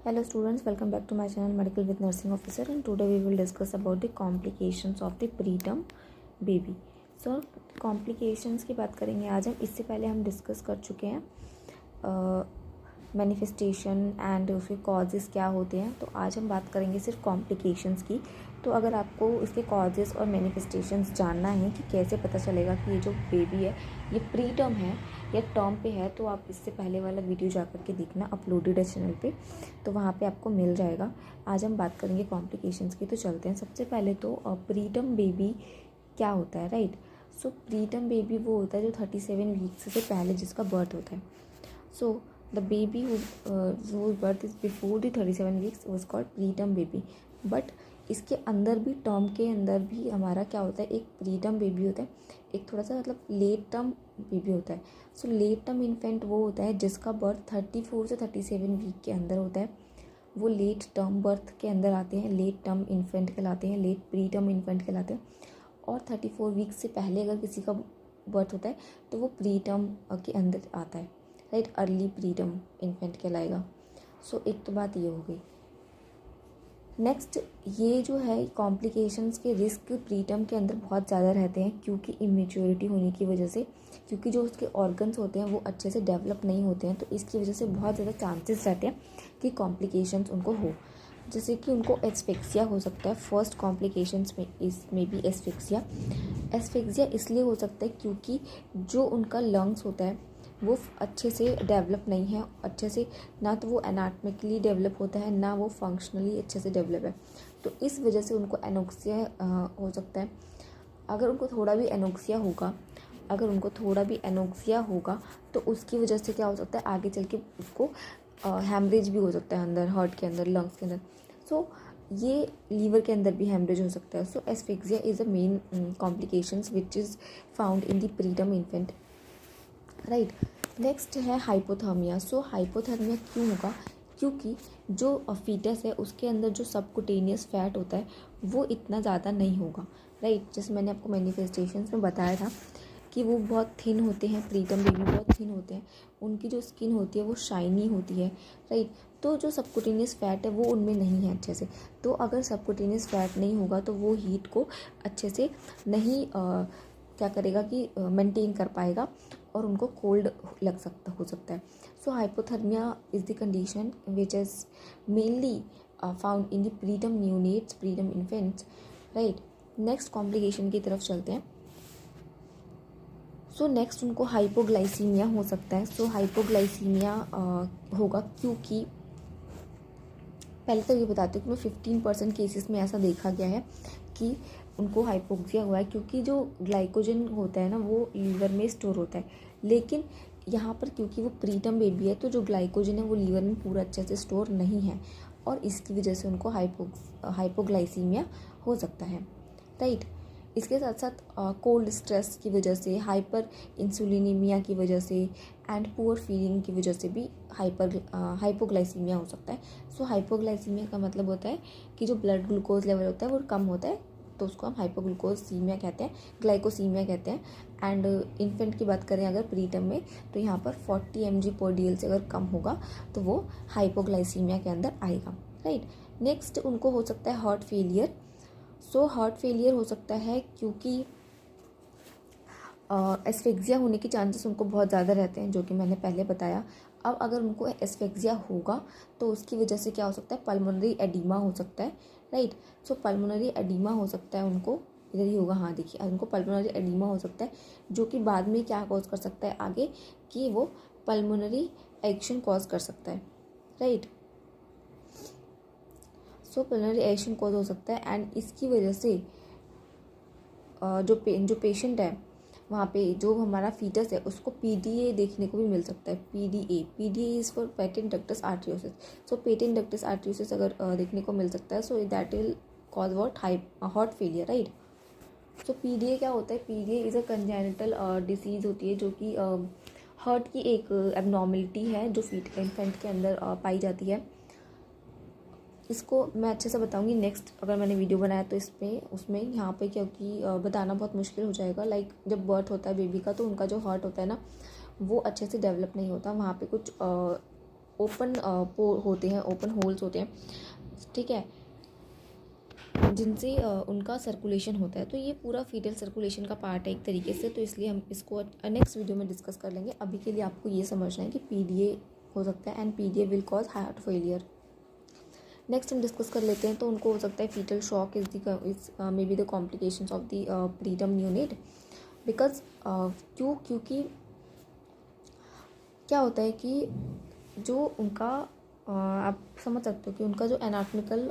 Hello students, welcome back to my channel Medical with Nursing Officer, and today we will discuss about the complications of the preterm baby. So complications की बात करेंगे आज हम. इससे पहले हम discuss कर चुके हैं मैनिफेस्टेशन एंड उसके कॉजेज़ क्या होते हैं. तो आज हम बात करेंगे सिर्फ कॉम्प्लिकेशंस की. तो अगर आपको इसके कॉजेज़ और मैनिफेस्टेशंस जानना है कि कैसे पता चलेगा कि ये जो बेबी है ये प्री टर्म है या टर्म पे है, तो आप इससे पहले वाला वीडियो जा कर के देखना, अपलोडेड है चैनल पे, तो वहाँ पे आपको मिल जाएगा. आज हम बात करेंगे कॉम्प्लिकेशंस की. तो चलते हैं. सबसे पहले तो प्री टर्म बेबी क्या होता है, राइट. सो प्री टर्म बेबी वो होता है जो 37 वीक्स से पहले जिसका बर्थ होता है. सो the baby whose birth is before the 37 weeks was called preterm baby. But इसके अंदर भी टर्म के अंदर भी हमारा क्या होता है, एक प्रीटर्म बेबी होता है, एक थोड़ा सा मतलब लेट टर्म बेबी होता है. सो लेट टर्म इन्फेंट वो होता है जिसका बर्थ 34 से 37 वीक के अंदर होता है. वो लेट टर्म बर्थ के अंदर आते हैं, लेट टर्म इन्फेंट कहलाते हैं, लेट प्री टर्म इन्फेंट कहलाते हैं. और 34 वीक से पहले अगर किसी का बर्थ होता है तो वो प्री टर्म के अंदर आता है, राइट. अर्ली प्रीटर्म इन्फेंट कहलाएगा. सो एक तो बात ये हो गई. नेक्स्ट, ये जो है कॉम्प्लिकेशंस के रिस्क प्रीटर्म के अंदर बहुत ज़्यादा रहते हैं क्योंकि इमेच्योरिटी होने की वजह से, क्योंकि जो उसके ऑर्गन्स होते हैं वो अच्छे से डेवलप नहीं होते हैं. तो इसकी वजह से बहुत ज़्यादा चांसेस रहते हैं कि कॉम्प्लिकेशंस उनको हो. जैसे कि उनको एस्फिक्सिया हो सकता है. फर्स्ट कॉम्प्लिकेशंस में इसमें भी एस्फिक्सिया. एस्फिक्सिया इसलिए हो सकता है क्योंकि जो उनका लंग्स होता है वो अच्छे से डेवलप नहीं है, अच्छे से ना तो वो एनाटॉमिकली डेवलप होता है ना वो फंक्शनली अच्छे से डेवलप है. तो इस वजह से उनको एनोक्सिया हो सकता है. अगर उनको थोड़ा भी एनोक्सिया होगा तो उसकी वजह से क्या हो सकता है, आगे चल के उसको हैमरेज भी हो सकता है अंदर, हार्ट के अंदर, लंग्स के अंदर. सो ये लीवर के अंदर भी हैमरेज हो सकता है. So asphyxia is a main complications which is found in the preterm infant, right. Next है हाइपोथर्मिया. सो हाइपोथर्मिया क्यों होगा, क्योंकि जो फीटस है उसके अंदर जो सबकुटेनियस फैट होता है वो इतना ज़्यादा नहीं होगा, राइट. जैसे मैंने आपको मैनिफेस्टेशंस में बताया था कि वो बहुत थिन होते हैं, प्रीटर्म बेबी बहुत थिन होते हैं, उनकी जो स्किन होती है वो शाइनी होती है, राइट. तो जो सबकुटेनियस फैट है वो उनमें नहीं है अच्छे से. तो अगर सबकुटेनियस फैट नहीं होगा तो वो हीट को अच्छे से नहीं क्या करेगा कि मेंटेन कर पाएगा और उनको कोल्ड हो सकता है. So hypothermia is the condition which is mainly found in the preterm neonates, preterm infants, right. Next complication की तरफ चलते हैं. सो नेक्स्ट उनको हाइपोग्लाइसीमिया हो सकता है. सो हाइपोग्लाइसीमिया होगा क्योंकि पहले तो ये बताती हूँ कि मैं 15% केसेस में ऐसा देखा गया है कि उनको हाइपोक्सिया हुआ है क्योंकि जो ग्लाइकोजन होता है ना वो लीवर में स्टोर होता है. लेकिन यहाँ पर क्योंकि वो प्रीटर्म बेबी है तो जो ग्लाइकोजन है वो लीवर में पूरा अच्छे से स्टोर नहीं है और इसकी वजह से उनको हाइपोग्लाइसीमिया हो सकता है, राइट. इसके साथ साथ कोल्ड स्ट्रेस की वजह से, हाइपर इंसुलिनीमिया की वजह से एंड पुअर फीडिंग की वजह से भी हाइपोग्लाइसीमिया हो सकता है. सो हाइपोग्लाइसीमिया का मतलब होता है कि जो ब्लड ग्लूकोज लेवल होता है वो कम होता है, तो उसको हम हाइपोग्लूकोसीमिया कहते हैं, ग्लाइकोसीमिया कहते हैं. एंड इन्फेंट की बात करें अगर प्रीटर्म में तो यहाँ पर 40 mg/dl से अगर कम होगा तो वो हाइपोग्लाइसीमिया के अंदर आएगा, राइट. नेक्स्ट उनको हो सकता है heart failure. So heart failure हो सकता है क्योंकि एस्फिक्सिया होने के चांसेस उनको बहुत ज़्यादा रहते हैं जो कि मैंने पहले बताया. अब अगर उनको एस्फिक्सिया होगा तो उसकी वजह से क्या हो सकता है, पल्मोनरी एडिमा हो सकता है, राइट. सो पल्मोनरी एडिमा हो सकता है उनको, इधर ही होगा, हाँ देखिए, उनको पल्मोनरी एडिमा हो सकता है जो कि बाद में क्या कॉज कर सकता है आगे कि वो पल्मोनरी एक्शन कॉज कर सकता है, राइट. सो पल्मोनरी एक्शन कॉज हो सकता है एंड इसकी वजह से जो पेशेंट है वहाँ पे जो हमारा फीटस है उसको पीडीए देखने को भी मिल सकता है. PDA is for patent ductus आर्टरियोसिस. So patent ductus आर्टरियोसिस अगर देखने को मिल सकता है so that will cause what, heart failure, right. So PDA क्या होता है, PDA is a congenital disease होती है जो कि हार्ट की एक एबनॉर्मलिटी है जो इन्फेंट के अंदर पाई जाती है. इसको मैं अच्छे से बताऊंगी नेक्स्ट, अगर मैंने वीडियो बनाया तो उसमें यहाँ पे, क्योंकि बताना बहुत मुश्किल हो जाएगा. लाइक जब बर्थ होता है बेबी का तो उनका जो हार्ट होता है ना वो अच्छे से डेवलप नहीं होता, वहाँ पे कुछ ओपन होते हैं, ओपन होल्स होते हैं, ठीक है, जिनसे उनका सर्कुलेशन होता है। तो ये पूरा फीटल सर्कुलेशन का पार्ट है एक तरीके से, तो इसलिए हम इसको नेक्स्ट वीडियो में डिस्कस कर लेंगे। अभी के लिए आपको ये समझना है कि PDA हो सकता है and PDA will cause heart failure. Next हम डिस्कस कर लेते हैं। तो उनको हो सकता है fetal shock is may be the complications of the preterm neonate, because क्योंकि क्या होता है कि जो उनका आप समझ सकते हो कि उनका जो एनाटॉमिकल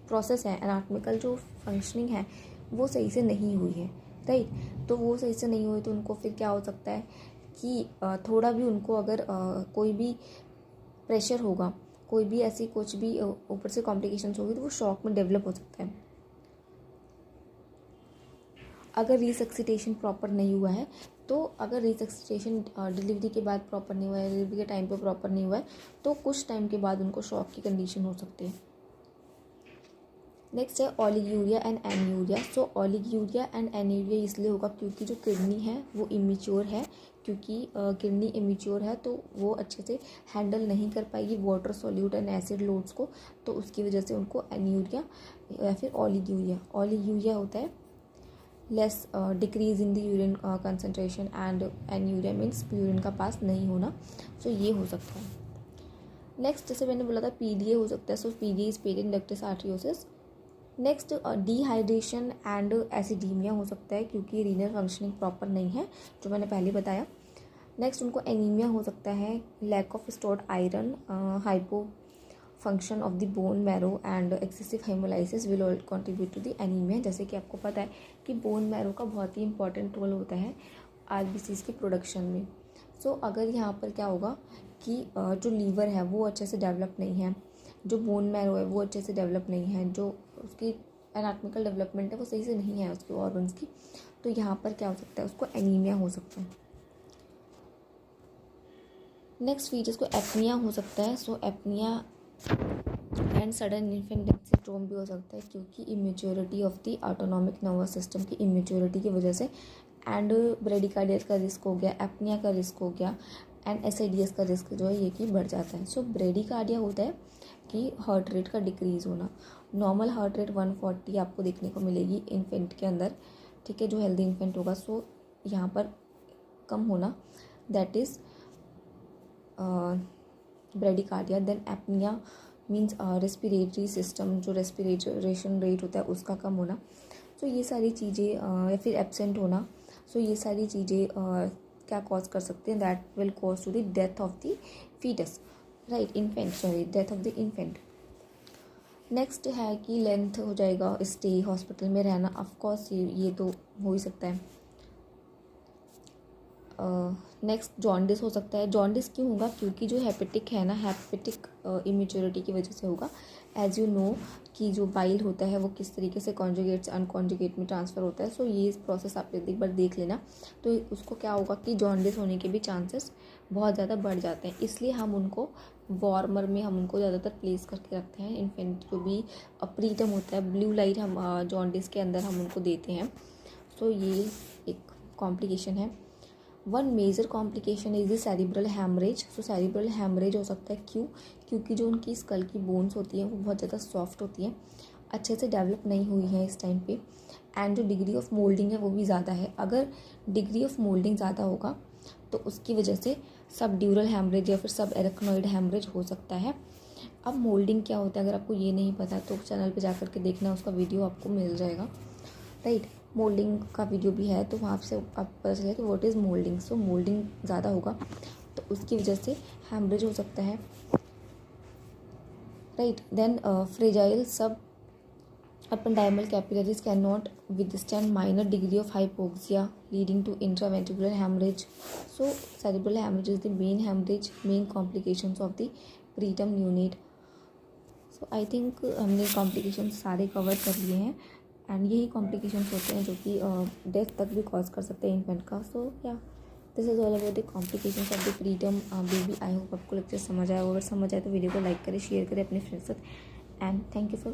प्रोसेस है, एनाटॉमिकल जो फंक्शनिंग है वो सही से नहीं हुई है, राइट। तो वो सही से नहीं हुई तो उनको फिर क्या हो सकता है कि थोड़ा भी उनको अगर कोई भी प्रेशर होगा, कोई भी ऐसी कुछ भी ऊपर से कॉम्प्लिकेशंस होगी तो वो शॉक में डेवलप हो सकता है। अगर रिसक्सिटेशन प्रॉपर नहीं हुआ है, तो अगर रिसक्सिटेशन डिलीवरी के बाद प्रॉपर नहीं हुआ है, डिलीवरी के टाइम पे प्रॉपर नहीं हुआ है, तो कुछ टाइम के बाद उनको शॉक की कंडीशन हो सकती है। नेक्स्ट है oliguria and anuria. So oliguria and anuria इसलिए होगा क्योंकि जो किडनी है वो इमेच्योर है, क्योंकि किडनी इमेच्योर है तो वो अच्छे से हैंडल नहीं कर पाएगी water solute and acid loads को, तो उसकी वजह से उनको एन्यूरिया या फिर ओलिगूरिया होता है। Less decrease in the urine concentration and anuria means urine का पास नहीं होना, सो ये हो सकता है। नेक्स्ट जैसे मैंने बोला था PDA हो सकता है, so PDA is patent ductus arteriosus. Next dehydration and acidaemia हो सकता है क्योंकि रीनल फंक्शनिंग प्रॉपर नहीं है, जो मैंने पहले बताया। नेक्स्ट उनको एनीमिया हो सकता है, lack of stored iron, hypo function of the bone marrow and excessive haemolysis will all contribute to the anaemia. जैसे कि आपको पता है कि बोन मैरो का बहुत ही इंपॉर्टेंट रोल होता है RBCs के प्रोडक्शन में। सो अगर यहाँ पर क्या होगा कि जो लीवर है वो अच्छे से डेवलप नहीं है, जो बोन मैरो है वो अच्छे से डेवलप नहीं है, जो उसकी एनाटॉमिकल डेवलपमेंट है वो सही से नहीं है उसके ऑर्गन्स की, तो यहाँ पर क्या हो सकता है, उसको एनीमिया हो सकता है। नेक्स्ट फीचर्स को एपनिया हो सकता है। So apnoea and sudden infant death syndrome भी हो सकता है क्योंकि immaturity of the autonomic nervous system की इमेच्योरिटी की वजह से, एंड ब्रेडिकार्डिया का रिस्क हो गया, एपनिया का रिस्क हो गया, एंड SIDS का रिस्क जो है ये कि बढ़ जाता है। सो ब्रेडिकार्डिया होता है कि हार्ट रेट का डिक्रीज़ होना। नॉर्मल हार्ट रेट 140 आपको देखने को मिलेगी इन्फेंट के अंदर, ठीक है, जो हेल्दी इन्फेंट होगा। सो यहाँ पर कम होना, that is bradycardia. Then apnoea means respiratory system, जो रेस्पिरेशन रेट होता है उसका कम होना। सो ये सारी चीज़ें या फिर एब्सेंट होना, सो ये सारी चीज़ें क्या कॉज कर सकते हैं, that will cause to the death of the foetus, right, infant, sorry, death of the infant. Next है कि लेंथ हो जाएगा स्टे हॉस्पिटल में रहना, ऑफकोर्स ये तो हो ही सकता है। नेक्स्ट जॉन्डिस हो सकता है। जॉन्डिस क्यों होगा, क्योंकि जो हेपेटिक है ना, हेपेटिक इमेच्योरिटी की वजह से होगा। एज यू नो कि जो बाइल होता है वो किस तरीके से कॉन्जुगेट से अनकॉन्जुगेट में ट्रांसफ़र होता है। सो ये प्रोसेस आप एक बार देख लेना, तो उसको क्या होगा कि जॉन्डिस होने के भी चांसेस बहुत ज़्यादा बढ़ जाते हैं। इसलिए हम उनको वार्मर में हम उनको ज़्यादातर प्लेस करके रखते हैं। इन्फेंट जो भी प्रीटर्म होता है, ब्लू लाइट हम जॉन्डिस के अंदर हम उनको देते हैं। सो ये एक कॉम्प्लिकेशन है। One major complication is the cerebral haemorrhage. So cerebral haemorrhage हो सकता है क्योंकि जो उनकी स्कल की बोन्स होती हैं वो बहुत ज़्यादा सॉफ्ट होती हैं, अच्छे से डेवलप नहीं हुई है इस टाइम पे, एंड जो डिग्री ऑफ मोल्डिंग है वो भी ज़्यादा है। अगर डिग्री ऑफ मोल्डिंग ज़्यादा होगा तो उसकी वजह से सब ड्यूरल हैमरेज या फिर सब एरेक्नोइड हैमरेज हो सकता है। अब मोल्डिंग क्या होता है, अगर आपको ये नहीं पता तो चैनल पे जाकर के देखना, उसका वीडियो आपको मिल जाएगा, राइट। मोल्डिंग का वीडियो भी है, तो वहाँ से आप पता चलेगा कि what is moulding. So moulding ज़्यादा होगा तो उसकी वजह से हैमरेज हो सकता है, राइट। देन फ्रेजाइल सब ependymal capillaries cannot withstand minor degree of hypoxia leading to intraventricular hemorrhage. So cerebral hemorrhage is the main complications of the preterm neonate. So I think हमने complications सारे cover कर लिए हैं, and यही complications होते हैं जो कि डेथ तक भी कॉज कर सकते हैं इन्फेंट का। सो या this is all about the complications of the preterm baby. I hope आपको लेक्चर समझ आया। अगर समझ आए तो वीडियो को लाइक करें, शेयर करें अपने फ्रेंड्स के साथ, एंड थैंक यू फॉर